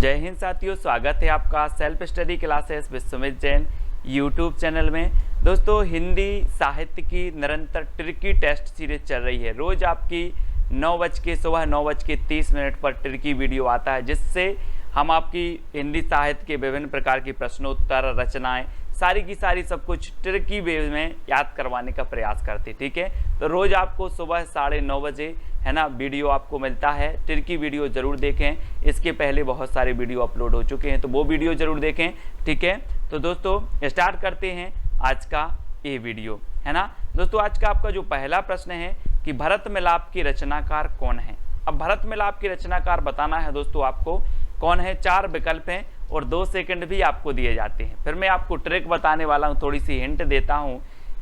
जय हिंद साथियों, स्वागत है आपका self study classes with Sumit Jain YouTube channel में। दोस्तों, हिंदी साहित्य की निरंतर ट्रिकी टेस्ट सीरीज चल रही है। रोज आपकी सुबह 9:30 पर ट्रिकी वीडियो आता है, जिससे हम आपकी हिंदी साहित्य के विभिन्न प्रकार की प्रश्नोत्तर रचनाएं सारी की सारी सब कुछ ट्रिकी वे में याद करवाने का प्रयास करते। ठीक है, तो रोज आपको सुबह 9:30 बजे है ना वीडियो आपको मिलता है। ट्रिकी वीडियो जरूर देखें, इसके पहले बहुत सारे वीडियो अपलोड हो चुके हैं, तो वो वीडियो जरूर देखें। ठीक है, तो दोस्तों स्टार्ट करते हैं आज का ये वीडियो, है ना। दोस्तों, आज का आपका जो पहला प्रश्न है कि भरत मिलाप के रचनाकार कौन है। अब भरत मिलाप के रचनाकार बताना है दोस्तों आपको कौन है। 4 विकल्प हैं और 2 सेकंड भी आपको दिए जाते हैं। फिर मैं आपको ट्रिक बताने वाला हूँ, थोड़ी सी हिंट देता हूँ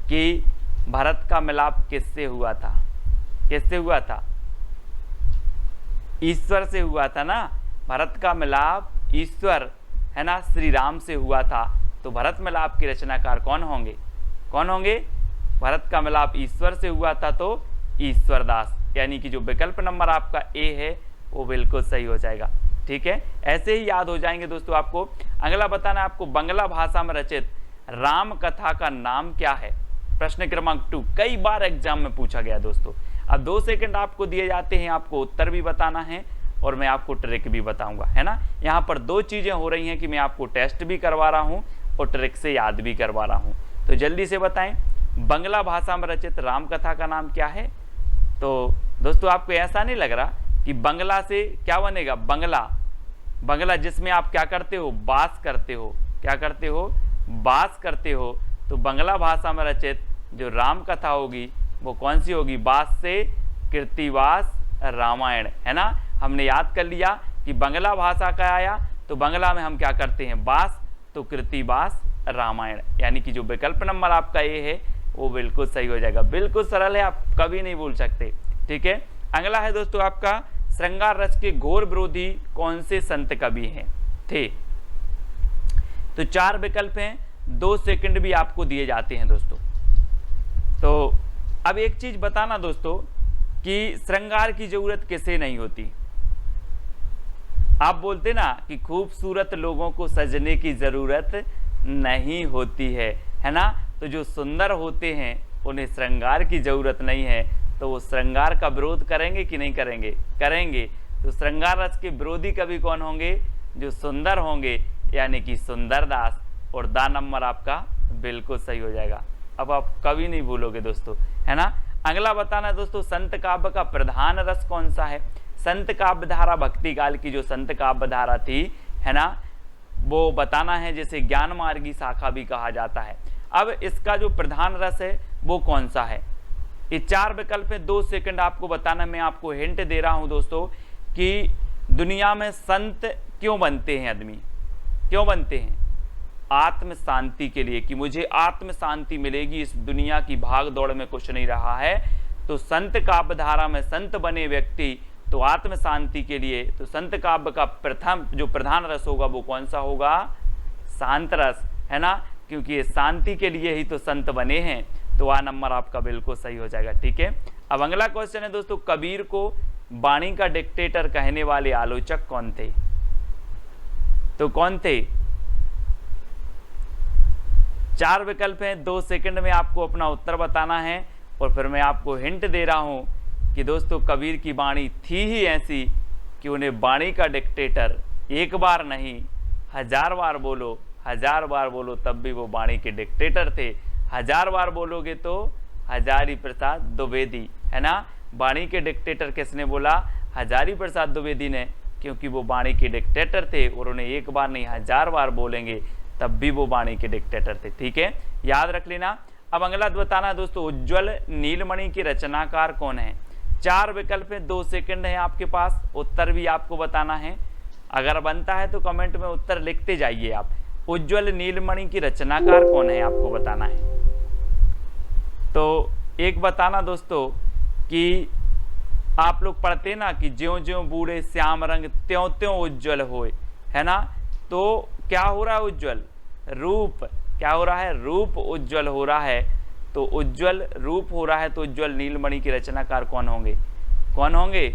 कि भरत का मिलाप किससे हुआ था। किससे हुआ था? ईश्वर से हुआ था ना। भरत का मिलाप ईश्वर, है ना, श्री राम से हुआ था। तो भरत मिलाप के रचनाकार कौन होंगे? कौन होंगे? भरत का मिलाप ईश्वर से हुआ था, तो ईश्वर दास, यानी कि जो विकल्प नंबर आपका ए है वो बिल्कुल सही हो जाएगा। ठीक है, ऐसे ही याद हो जाएंगे दोस्तों आपको। अगला बताना आपको बांग्ला भाषा में रचित राम कथा का नाम क्या है। प्रश्न क्रमांक 2 कई बार एग्जाम में पूछा गया दोस्तों। अब 2 सेकंड आपको दिए जाते हैं, आपको उत्तर भी बताना है और मैं आपको ट्रिक भी बताऊंगा, है ना। यहाँ पर 2 चीजें हो रही हैं कि मैं आपको टेस्ट भी करवा रहा हूँ और ट्रिक से याद भी करवा रहा हूँ। तो जल्दी से बताएं, बांग्ला भाषा में रचित राम कथा का नाम क्या है। तो दोस्तों, आपको ऐसा नहीं लग रहा कि बांग्ला से क्या बनेगा? बांग्ला जिसमें आप क्या करते हो? बास करते हो। क्या करते हो? बास करते हो। तो बांग्ला भाषा में रचित जो राम कथा होगी वो कौन सी होगी? बास से कृतिवास रामायण, है ना। हमने याद कर लिया कि बांग्ला भाषा का आया तो बांग्ला में हम क्या करते हैं? बास, तो कृतिवास रामायण, यानी कि जो विकल्प नंबर आपका ये है वो बिल्कुल सही हो जाएगा। बिल्कुल सरल है, आप कभी नहीं भूल सकते। ठीक है, अगला है दोस्तों आपका श्रृंगार रस के घोर विरोधी कौन से संत कवि हैं थे। तो 4 विकल्प हैं, 2 सेकंड भी आपको दिए जाते हैं दोस्तों। तो अब एक चीज बताना दोस्तों कि श्रृंगार की जरूरत किसे नहीं होती। आप बोलते ना कि खूबसूरत लोगों को सजने की जरूरत नहीं होती है ना। तो जो सुंदर होते हैं उन्हें श्रृंगार की जरूरत नहीं है, तो वो श्रृंगार का विरोध करेंगे कि नहीं करेंगे? करेंगे। तो श्रृंगार रस के विरोधी कवि कौन होंगे? जो सुंदर होंगे, यानी कि सुंदर दास। और दा नंबर आपका बिल्कुल सही हो जाएगा। अब आप कभी नहीं भूलोगे दोस्तों, है ना। अगला बताना दोस्तों, संत काव्य का प्रधान रस कौन सा है। संत काव्य धारा भक्ति काल की जो संत काव्य धारा थी, है ना, वो बताना है, जिसे ज्ञान मार्गी शाखा भी कहा जाता है। अब इसका जो प्रधान रस है वो कौन सा है। ये 4 विकल्प है, 2 सेकंड आपको बताना। मैं आपको हिंट दे रहा हूं दोस्तों कि दुनिया में संत क्यों बनते हैं आदमी? क्यों बनते हैं? आत्म शांति के लिए, कि मुझे आत्म शांति मिलेगी, इस दुनिया की भाग दौड़ में कुछ नहीं रहा है। तो संत काव्य धारा में संत बने व्यक्ति तो आत्म शांति के लिए। तो संत काव्य का प्रथम जो प्रधान रस होगा वो कौन सा होगा? शांत रस, है ना, क्योंकि ये शांति के लिए ही तो संत बने हैं। तो आ नंबर आपका बिल्कुल सही हो जाएगा। ठीक है, अब अगला क्वेश्चन है दोस्तों, कबीर को वाणी का डिक्टेटर कहने वाले आलोचक कौन थे। तो कौन थे? 4 विकल्प हैं, 2 सेकंड में आपको अपना उत्तर बताना है। और फिर मैं आपको हिंट दे रहा हूं कि दोस्तों कबीर की वाणी थी ही ऐसी कि उन्हें वाणी का डिक्टेटर एक बार नहीं 1000 बार बोलो, 1000 बार बोलो तब भी वो वाणी के डिक्टेटर थे। 1000 बार बोलोगे तो हजारी प्रसाद द्विवेदी, है ना। वाणी के डिक्टेटर किसने बोला? हजारी प्रसाद द्विवेदी ने, क्योंकि वो वाणी के डिक्टेटर थे और उन्हें एक बार नहीं 1000 बार बोलेंगे तब भी वो वाणी के डिक्टेटर थे। ठीक है, याद रख लेना। अब अगला बताना दोस्तों, उज्ज्वल नीलमणि के रचनाकार कौन है। 4 विकल्प है, 2 सेकंड है आपके पास, उत्तर भी आपको बताना है। अगर बनता है तो कमेंट में उत्तर लिखते जाइए आप। उज्ज्वल नीलमणि की रचनाकार कौन है आपको बताना है। तो एक बताना दोस्तों कि आप लोग पढ़ते ना कि ज्यों ज्यों बूढ़े श्याम रंग त्यों त्यों उज्ज्वल होए, है ना। तो क्या हो रहा है? उज्ज्वल रूप, क्या हो रहा है? रूप उज्ज्वल हो रहा है। तो उज्ज्वल रूप हो रहा है, तो उज्ज्वल नीलमणि के रचनाकार कौन होंगे? कौन होंगे?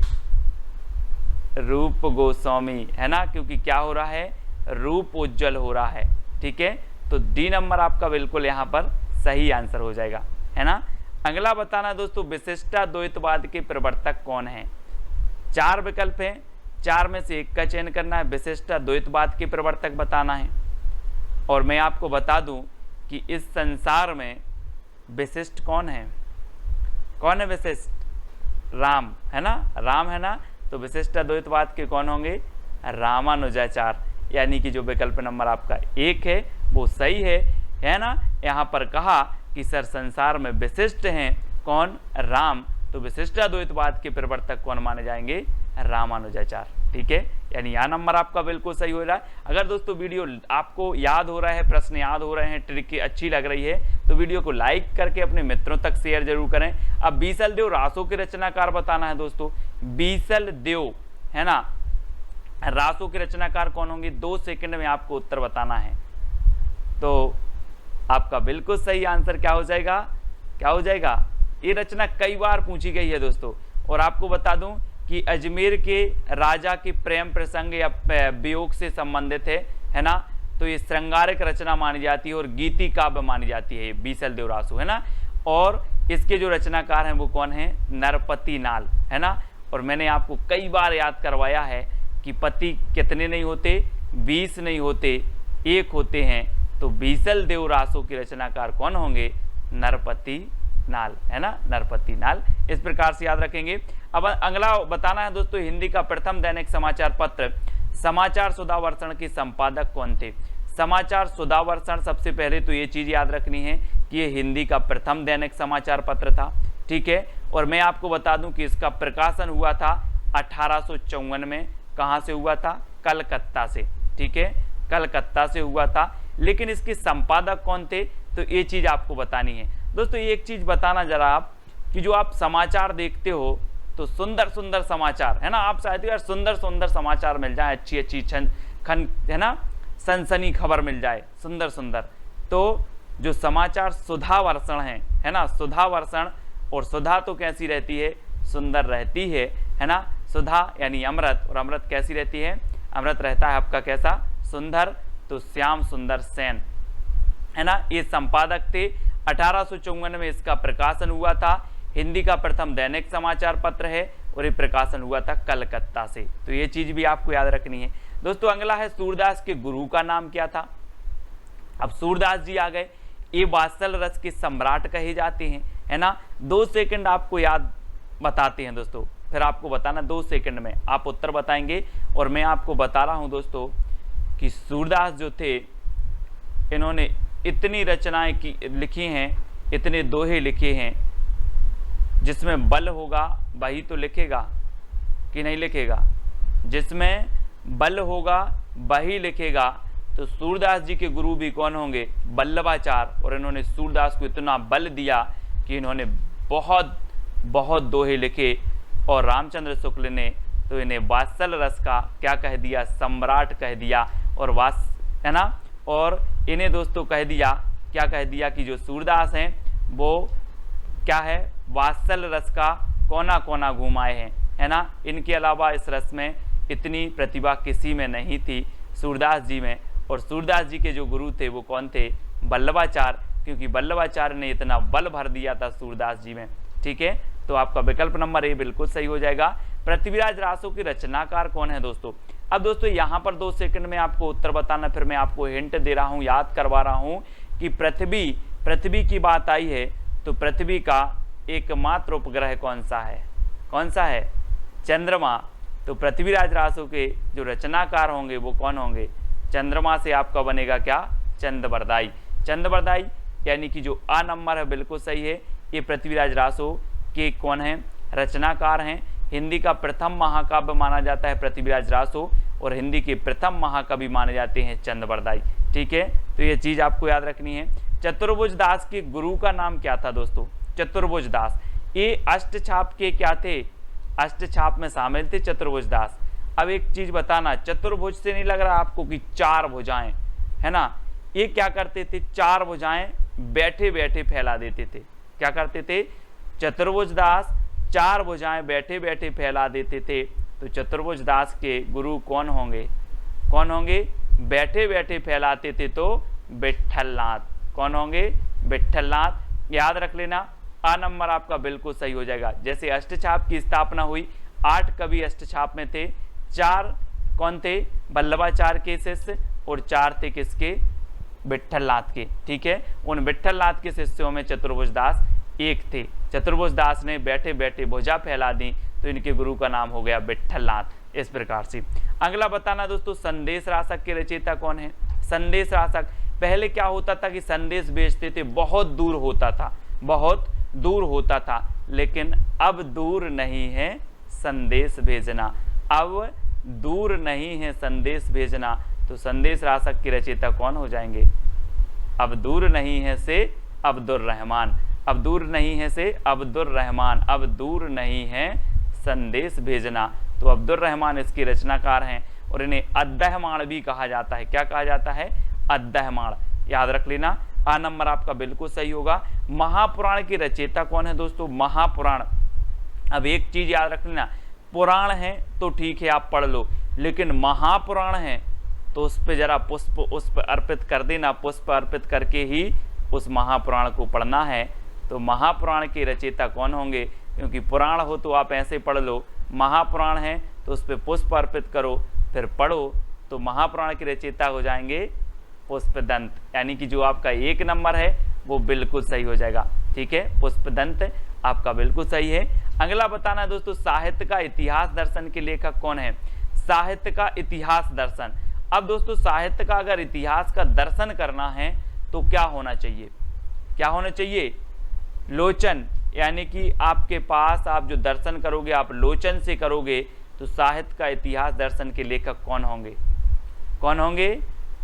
रूप गोस्वामी, है ना, क्योंकि क्या हो रहा है, रूप उज्जवल हो रहा है। ठीक है, तो डी नंबर आपका बिल्कुल यहाँ पर सही आंसर हो जाएगा, है ना। अगला बताना दोस्तों, विशिष्टाद्वैतवाद के प्रवर्तक कौन है। 4 विकल्प हैं, 4 में से एक का चयन करना है, विशिष्टाद्वैतवाद के प्रवर्तक बताना है। और मैं आपको बता दूं कि इस संसार में विशिष्ट कौन है, कौन है विशिष्ट, राम, है ना, राम, है ना। तो विशिष्टाद्वैतवाद के कौन होंगे, रामानुजाचार्य, यानी कि जो विकल्प नंबर आपका 1 है वो सही है ना। यहाँ पर कहा कि सर संसार में विशिष्ट हैं कौन, राम, तो विशिष्टाद्वैतवाद के प्रवर्तक कौन माने जाएंगे, रामानुजाचार्य। ठीक है, यानी यह नंबर आपका बिल्कुल सही हो रहा है। अगर दोस्तों वीडियो आपको याद हो रहा है, प्रश्न याद हो रहे हैं, ट्रिक अच्छी लग रही है, तो वीडियो को लाइक करके अपने मित्रों तक शेयर जरूर करें। अब बीसल देव रासों के रचनाकार बताना है दोस्तों, बीसल देव, है ना, रासों के रचनाकार कौन होंगे, 2 सेकंड में आपको उत्तर बताना है। तो आपका बिल्कुल सही आंसर क्या हो जाएगा, क्या हो जाएगा, ये रचना कई बार पूछी गई है दोस्तों। और आपको बता दूं कि अजमेर के राजा के प्रेम प्रसंग या वियोग से संबंधित है ना। तो ये श्रृंगारिक रचना मानी जाती है और गीति काव्य मानी जाती है बीसल देव रासो, है ना। और इसके जो रचनाकार हैं वो कौन है, नरपति नाल, है ना। और मैंने आपको कई बार याद करवाया है कि पति कितने नहीं होते, 20 नहीं होते, 1 होते हैं। तो बीसल देव रासो के रचनाकार कौन होंगे, नरपति नाल, है ना, नरपति नाल। इस प्रकार से याद रखेंगे। अब अगला बताना है दोस्तों, हिंदी का प्रथम दैनिक समाचार पत्र समाचार सुधावर्षण के संपादक कौन थे। समाचार सुधावर्षण, सबसे पहले तो ये चीज याद रखनी है कि ये हिंदी का प्रथम दैनिक समाचार पत्र था। ठीक है, और मैं आपको बता दूं कि इसका प्रकाशन हुआ था 1854 में। कहाँ से हुआ था, कलकत्ता से। ठीक है, कलकत्ता से हुआ था। लेकिन इसके संपादक कौन थे, तो ये चीज आपको बतानी है दोस्तों। एक चीज बताना जरा आप, कि जो आप समाचार देखते हो तो सुंदर सुंदर समाचार, है ना, आप चाहते हो यार सुंदर सुंदर समाचार मिल जाए, अच्छी अच्छी है ना, सनसनी खबर मिल जाए, सुंदर सुंदर। तो जो समाचार सुधावर्षण है ना, सुधावर्षण, और सुधा तो कैसी रहती है, सुंदर रहती है ना। सुधा यानी अमृत, और अमृत कैसी रहती है, अमृत रहता है आपका कैसा, सुंदर। तो श्याम सुंदर सेन, है ना, ये संपादक थे। 1854 में इसका प्रकाशन हुआ था। हिंदी का प्रथम दैनिक समाचार पत्र है और ये प्रकाशन हुआ था कलकत्ता से। तो ये चीज भी आपको याद रखनी है दोस्तों। अगला है, सूरदास के गुरु का नाम क्या था। अब सूरदास जी आ गए, ये वात्सल रस के सम्राट कहे जाते हैं, है ना। 2 सेकंड आपको याद बताते हैं दोस्तों, फिर आपको बताना 2 सेकंड में आप उत्तर बताएंगे। और मैं आपको बता रहा हूं दोस्तों कि सूरदास जो थे, इन्होंने इतनी रचनाएं लिखी हैं, इतने दोहे लिखे हैं, जिसमें बल होगा वही तो लिखेगा कि नहीं लिखेगा, जिसमें बल होगा वही लिखेगा। तो सूरदास जी के गुरु भी कौन होंगे, वल्लभाचार्य। और इन्होंने सूरदास को इतना बल दिया कि इन्होंने बहुत बहुत दोहे लिखे। और रामचंद्र शुक्ल ने तो इन्हें वात्सल रस का क्या कह दिया, सम्राट कह दिया। और है ना, और इन्हें दोस्तों कह दिया, क्या कह दिया कि जो सूरदास हैं वो क्या है, वात्सल रस का कोना कोना घुमाए हैं, है ना। इनके अलावा इस रस में इतनी प्रतिभा किसी में नहीं थी, सूरदास जी में। और सूरदास जी के जो गुरु थे वो कौन थे, वल्लभाचार्य, क्योंकि वल्लभाचार्य ने इतना बल भर दिया था सूरदास जी में। ठीक है, तो आपका विकल्प नंबर ए बिल्कुल सही हो जाएगा। पृथ्वीराज रासो के रचनाकार कौन है दोस्तों। अब दोस्तों यहाँ पर 2 सेकंड में आपको उत्तर बताना, फिर मैं आपको हिंट दे रहा हूँ, याद करवा रहा हूँ कि पृथ्वी की बात आई है तो पृथ्वी का एकमात्र उपग्रह कौन सा है, कौन सा है, चंद्रमा। तो पृथ्वीराज रासो के जो रचनाकार होंगे वो कौन होंगे, चंद्रमा से आपका बनेगा क्या, चंद्रबरदाई। चंद्रबरदाई यानी कि जो आ नंबर है बिल्कुल सही है। ये पृथ्वीराज रासो के कौन है, रचनाकार हैं। हिंदी का प्रथम महाकाव्य माना जाता है पृथ्वीराज रासो, और हिंदी के प्रथम महाकवि माने जाते हैं चंद्रबरदाई। ठीक है, तो ये चीज आपको याद रखनी है। चतुर्भुज दास के गुरु का नाम क्या था दोस्तों, चतुर्भुज दास। ये अष्टछाप के क्या थे, अष्टछाप में शामिल थे चतुर्भुज दास। अब एक चीज बताना, चतुर्भुज से नहीं लग रहा आपको कि 4 भुजाएं, है ना। ये क्या करते थे, 4 भुजाएं बैठे बैठे फैला देते थे। क्या करते थे, चतुर्भुज दास 4 भुजाएं बैठे बैठे फैला देते थे। तो तो चतुर्भुज दास के गुरु कौन होंगे? कौन होंगे? बैठे बैठे फैलाते थे तो विट्ठलनाथ। कौन होंगे? विट्ठलनाथ। याद रख लेना, आ नंबर आपका बिल्कुल सही हो जाएगा। जैसे अष्टछाप की स्थापना हुई, 8 कवि अष्टछाप में थे, 4 कौन थे? वल्लभाचार्य के शिष्य, और 4 थे किसके? विट्ठलनाथ के। ठीक है, उन विट्ठलनाथ के शिष्यों में चतुर्भुज दास एक थे। चतुर्भुज दास ने बैठे बैठे भुजा फैला दी, तो इनके गुरु का नाम हो गया विट्ठलनाथ। इस प्रकार से अगला बताना दोस्तों, संदेश रासक के रचयिता कौन है? संदेश रासक, पहले क्या होता था कि संदेश भेजते थे, बहुत दूर होता था, बहुत दूर होता था, लेकिन अब दूर नहीं है संदेश भेजना, अब दूर नहीं है संदेश भेजना। तो संदेश रासक के रचयिता कौन हो जाएंगे? अब दूर नहीं है से अब्दुर रहमान, अब दूर नहीं है से अब्दुर रहमान, अब दूर नहीं है संदेश भेजना। तो अब्दुर रहमान इसके रचनाकार हैं, और इन्हें अद्दहमाण भी कहा जाता है। क्या कहा जाता है? अद्दहमाण। याद रख लेना, आ नंबर आपका बिल्कुल सही होगा। महापुराण की रचयिता कौन है दोस्तों? महापुराण। अब एक चीज याद रख लेना, पुराण है तो ठीक है आप पढ़ लो, लेकिन महापुराण है तो उस पर जरा पुष्प उस पर अर्पित कर देना, पुष्प अर्पित करके ही उस महापुराण को पढ़ना है। तो महापुराण के रचयिता कौन होंगे? क्योंकि पुराण हो तो आप ऐसे पढ़ लो, महापुराण है तो उस पर पुष्प अर्पित करो फिर पढ़ो, तो महापुराण के रचयिता हो जाएंगे पुष्पदंत। यानी कि जो आपका 1 नंबर है वो बिल्कुल सही हो जाएगा। ठीक है, पुष्पदंत आपका बिल्कुल सही है। अगला बताना दोस्तों, साहित्य का इतिहास दर्शन के लेखक कौन है? साहित्य का इतिहास दर्शन। अब दोस्तों साहित्य का अगर इतिहास का दर्शन करना है तो क्या होना चाहिए? क्या होना चाहिए? लोचन। यानी कि आपके पास आप जो दर्शन करोगे आप लोचन से करोगे, तो साहित्य का इतिहास दर्शन के लेखक कौन होंगे? कौन होंगे?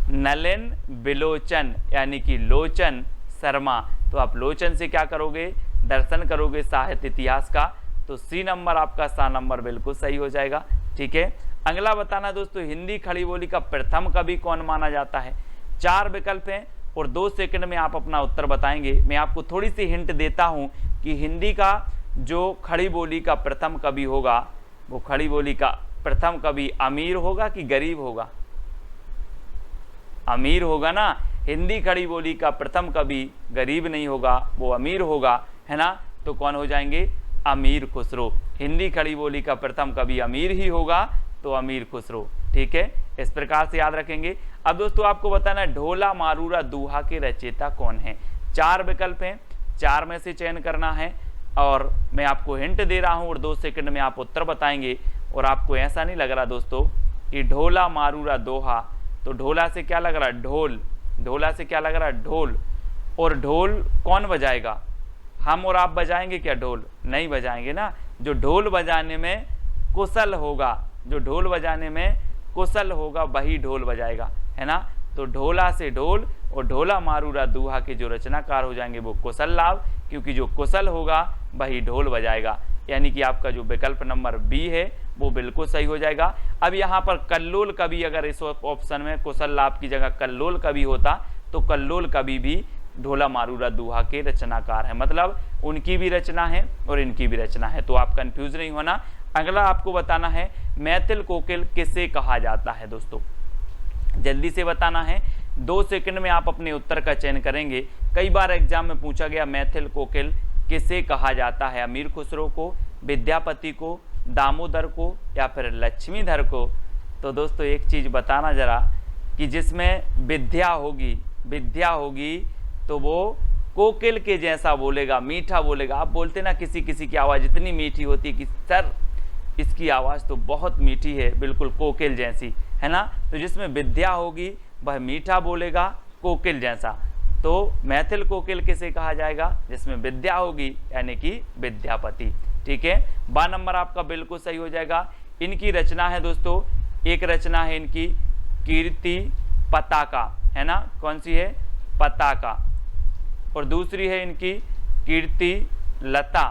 नलिन बिलोचन, यानी कि लोचन शर्मा। तो आप लोचन से क्या करोगे? दर्शन करोगे साहित्य इतिहास का। तो सी नंबर आपका सा नंबर बिल्कुल सही हो जाएगा। ठीक है, अगला बताना दोस्तों, हिंदी खड़ी बोली का प्रथम कवि कौन माना जाता है? 4 विकल्प हैं और 2 सेकंड में आप अपना उत्तर बताएंगे। मैं आपको थोड़ी सी हिंट देता हूं कि हिंदी का जो खड़ी बोली का प्रथम कवि होगा, वो खड़ी बोली का प्रथम कवि अमीर होगा कि गरीब होगा? अमीर होगा ना। हिंदी खड़ी बोली का प्रथम कवि गरीब नहीं होगा, वो अमीर होगा, है ना। तो कौन हो जाएंगे? अमीर खुसरो। हिंदी खड़ी बोली का प्रथम कवि अमीर ही होगा, तो अमीर खुसरो। ठीक है, इस प्रकार से याद रखेंगे। अब दोस्तों आपको बताना है ढोला मारूरा दोहा के रचयिता कौन है? 4 विकल्प हैं, 4 में से चयन करना है, और मैं आपको हिंट दे रहा हूं और 2 सेकंड में आप उत्तर बताएंगे। और आपको ऐसा नहीं लग रहा दोस्तों कि ढोला मारूरा दोहा, तो ढोला से क्या लग रहा है? ढोल। ढोला से क्या लग रहा है? ढोल। और ढोल कौन बजाएगा? हम और आप बजाएंगे क्या ढोल? नहीं बजाएंगे ना। जो ढोल बजाने में कुशल होगा, जो ढोल बजाने में कुशल होगा वही ढोल बजाएगा, है ना। तो ढोला से ढोल, और ढोला मारूरा दोहा के जो रचनाकार हो जाएंगे वो कुशल लाभ, क्योंकि जो कुशल होगा वही ढोल बजाएगा। यानी कि आपका जो विकल्प नंबर बी है वो बिल्कुल सही हो जाएगा। अब यहाँ पर कल्लोल कवि, अगर इस ऑप्शन में कुशल लाभ की जगह कल्लोल कवि होता तो कल्लोल कवि भी ढोला मारूरा दोहा के रचनाकार है, मतलब उनकी भी रचना है और इनकी भी रचना है। तो आप कंफ्यूज नहीं होना। अगला आपको बताना है मैथिल कोकिल किसे कहा जाता है? दोस्तों जल्दी से बताना है, 2 सेकंड में आप अपने उत्तर का चयन करेंगे। कई बार एग्जाम में पूछा गया मैथिल कोकिल किसे कहा जाता है? अमीर खुसरो को, विद्यापति को, दामोदर को, या फिर लक्ष्मीधर को? तो दोस्तों एक चीज बताना जरा कि जिसमें विद्या होगी तो वो कोकिल के जैसा बोलेगा, मीठा बोलेगा। आप बोलते ना किसी किसी की आवाज़ इतनी मीठी होती है कि सर इसकी आवाज़ तो बहुत मीठी है, बिल्कुल कोकिल जैसी, है ना। तो जिसमें विद्या होगी वह मीठा बोलेगा कोकिल जैसा। तो मैथिल कोकिल किसे कहा जाएगा? जिसमें विद्या होगी, यानी कि विद्यापति। ठीक है, 12 नंबर आपका बिल्कुल सही हो जाएगा। इनकी रचना है दोस्तों, एक रचना है इनकी कीर्ति पताका, है ना। कौन सी है? पताका। और दूसरी है इनकी कीर्ति लता।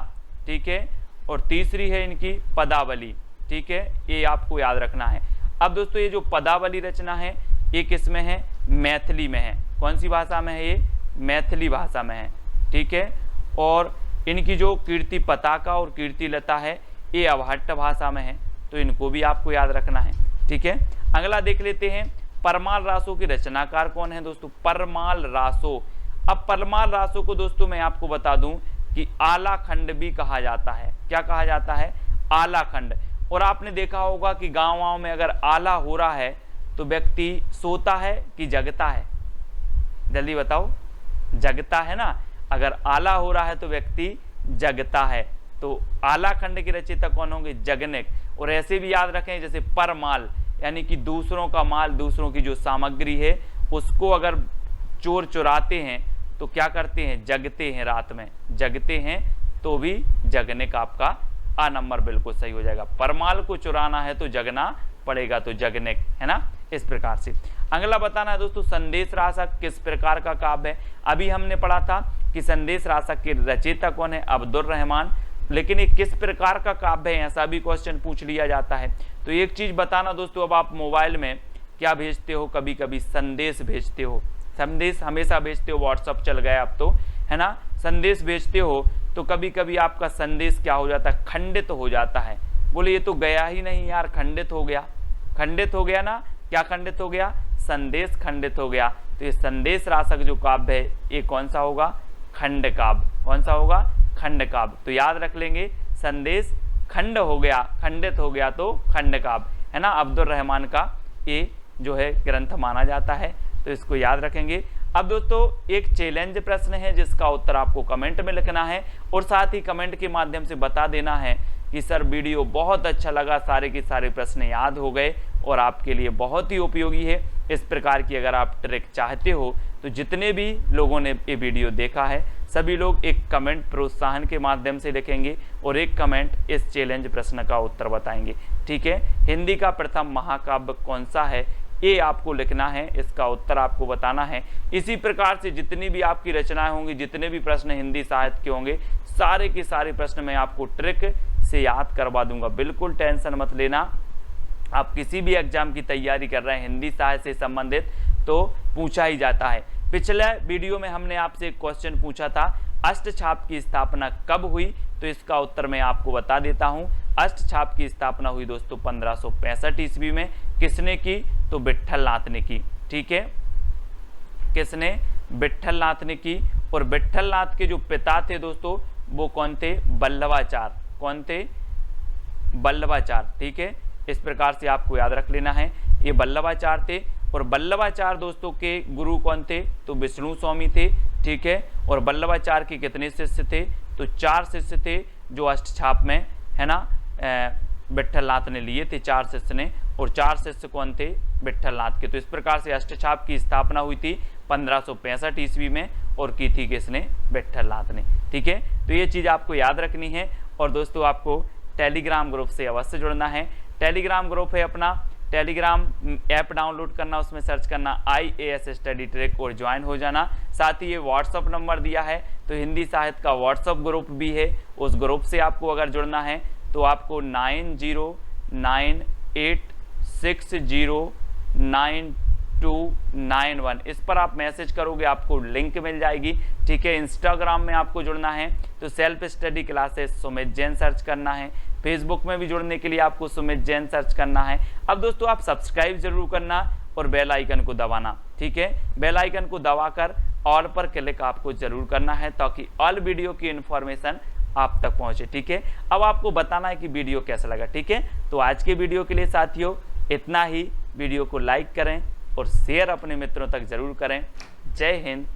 ठीक है, और तीसरी है इनकी पदावली। ठीक है, ये आपको याद रखना है। अब दोस्तों ये जो पदावली रचना है ये किस में है? मैथिली में है। कौन सी भाषा में है? ये मैथिली भाषा में है। ठीक है, और इनकी जो कीर्ति पताका और कीर्ति लता है ये अवहट्ट भाषा में है। तो इनको भी आपको याद रखना है। ठीक है, अगला देख लेते हैं, परमाल रासों के रचनाकार कौन है दोस्तों? परमाल रासों। अब परमाल रासों को दोस्तों मैं आपको बता दूं कि आला खंड भी कहा जाता है। क्या कहा जाता है? आला खंड। और आपने देखा होगा कि गाँव में अगर आला हो रहा है तो व्यक्ति सोता है कि जगता है? जल्दी बताओ, जगता है ना। अगर आला हो रहा है तो व्यक्ति जगता है। तो आला खंड के रचयिता कौन होंगे? जगनेक। और ऐसे भी याद रखें जैसे परमाल, यानी कि दूसरों का माल, दूसरों की जो सामग्री है उसको अगर चोर चुराते हैं तो क्या करते हैं? जगते हैं, रात में जगते हैं, तो भी जगनेक आपका आ नंबर बिल्कुल सही हो जाएगा। परमाल को चुराना है तो जगना पड़ेगा, तो जगनेक है ना। इस प्रकार से अगला बताना है दोस्तों, संदेश रासक किस प्रकार का काव्य है? अभी हमने पढ़ा था कि संदेश रासक के रचयिता कौन है? अब्दुल रहमान। लेकिन ये किस प्रकार का काव्य है, ऐसा भी क्वेश्चन पूछ लिया जाता है। तो एक चीज बताना दोस्तों, अब आप मोबाइल में क्या भेजते हो? कभी कभी संदेश भेजते हो, संदेश हमेशा भेजते हो, व्हाट्सअप चल गया अब तो, है ना। संदेश भेजते हो तो कभी कभी आपका संदेश क्या हो जाता है? खंडित हो जाता है। बोले ये तो गया ही नहीं यार, खंडित हो गया। खंडित हो गया ना। क्या खंडित हो गया? संदेश खंडित हो गया। तो ये संदेश रासक जो काव्य है ये कौन सा होगा? खंड काव्य। कौन सा होगा? खंड काव्य। तो याद रख लेंगे, संदेश खंड हो गया, खंडित हो गया तो खंड काव्य, है ना। अब्दुल रहमान का ये जो है ग्रंथ माना जाता है, तो इसको याद रखेंगे। अब दोस्तों एक चैलेंज प्रश्न है जिसका उत्तर आपको कमेंट में लिखना है, और साथ ही कमेंट के माध्यम से बता देना है कि सर वीडियो बहुत अच्छा लगा, सारे के सारे प्रश्न याद हो गए और आपके लिए बहुत ही उपयोगी है। इस प्रकार की अगर आप ट्रिक चाहते हो तो जितने भी लोगों ने ये वीडियो देखा है सभी लोग एक कमेंट प्रोत्साहन के माध्यम से लिखेंगे और एक कमेंट इस चैलेंज प्रश्न का उत्तर बताएंगे। ठीक है, हिंदी का प्रथम महाकाव्य कौन सा है ये आपको लिखना है, इसका उत्तर आपको बताना है। इसी प्रकार से जितनी भी आपकी रचनाएं होंगी, जितने भी प्रश्न हिंदी साहित्य के होंगे, सारे के सारे प्रश्न मैं आपको ट्रिक से याद करवा दूंगा। बिल्कुल टेंशन मत लेना। आप किसी भी एग्जाम की तैयारी कर रहे हैं हिंदी साहित्य से संबंधित तो पूछा ही जाता है। पिछले वीडियो में हमने आपसे एक क्वेश्चन पूछा था, अष्टछाप की स्थापना कब हुई? तो इसका उत्तर मैं आपको बता देता हूं। अष्टछाप की स्थापना हुई दोस्तों 1565 ईस्वी में। किसने की? तो विट्ठल नाथ ने की। ठीक है, किसने? विट्ठल नाथ ने की। और विट्ठल नाथ के जो पिता थे दोस्तों वो कौन थे? बल्लभाचार्य। कौन थे? बल्लभाचार्य। ठीक है, इस प्रकार से आपको याद रख लेना है, ये बल्लभाचार्य थे। और बल्लभाचार्य दोस्तों के गुरु कौन थे? तो विष्णु स्वामी थे। ठीक है, और बल्लभाचार्य के कितने शिष्य थे? तो 4 शिष्य थे जो अष्टछाप में, है ना, विट्ठल नाथ ने लिए थे, 4 शिष्य ने। और 4 शिष्य कौन थे? विट्ठल नाथ के। तो इस प्रकार से अष्टछाप की स्थापना हुई थी 1565 ईस्वी में और की थी किसने? विट्ठल नाथ ने। ठीक है, तो ये चीज़ आपको याद रखनी है। और दोस्तों आपको टेलीग्राम ग्रुप से अवश्य जुड़ना है। टेलीग्राम ग्रुप है अपना, टेलीग्राम ऐप डाउनलोड करना, उसमें सर्च करना IAS स्टडी ट्रैक और ज्वाइन हो जाना। साथ ही ये व्हाट्सअप नंबर दिया है, तो हिंदी साहित्य का व्हाट्सअप ग्रुप भी है, उस ग्रुप से आपको अगर जुड़ना है तो आपको 9098609291 इस पर आप मैसेज करोगे, आपको लिंक मिल जाएगी। ठीक है, इंस्टाग्राम में आपको जुड़ना है तो self study classes Sumit Jain search करना है। फेसबुक में भी जुड़ने के लिए आपको सुमित जैन सर्च करना है। अब दोस्तों आप सब्सक्राइब जरूर करना और बेल आइकन को दबाना। ठीक है, बेल आइकन को दबाकर ऑल पर क्लिक आपको जरूर करना है ताकि ऑल वीडियो की इन्फॉर्मेशन आप तक पहुंचे। ठीक है, अब आपको बताना है कि वीडियो कैसा लगा। ठीक है, तो आज के वीडियो के लिए साथियों इतना ही। वीडियो को लाइक करें और शेयर अपने मित्रों तक जरूर करें। जय हिंद,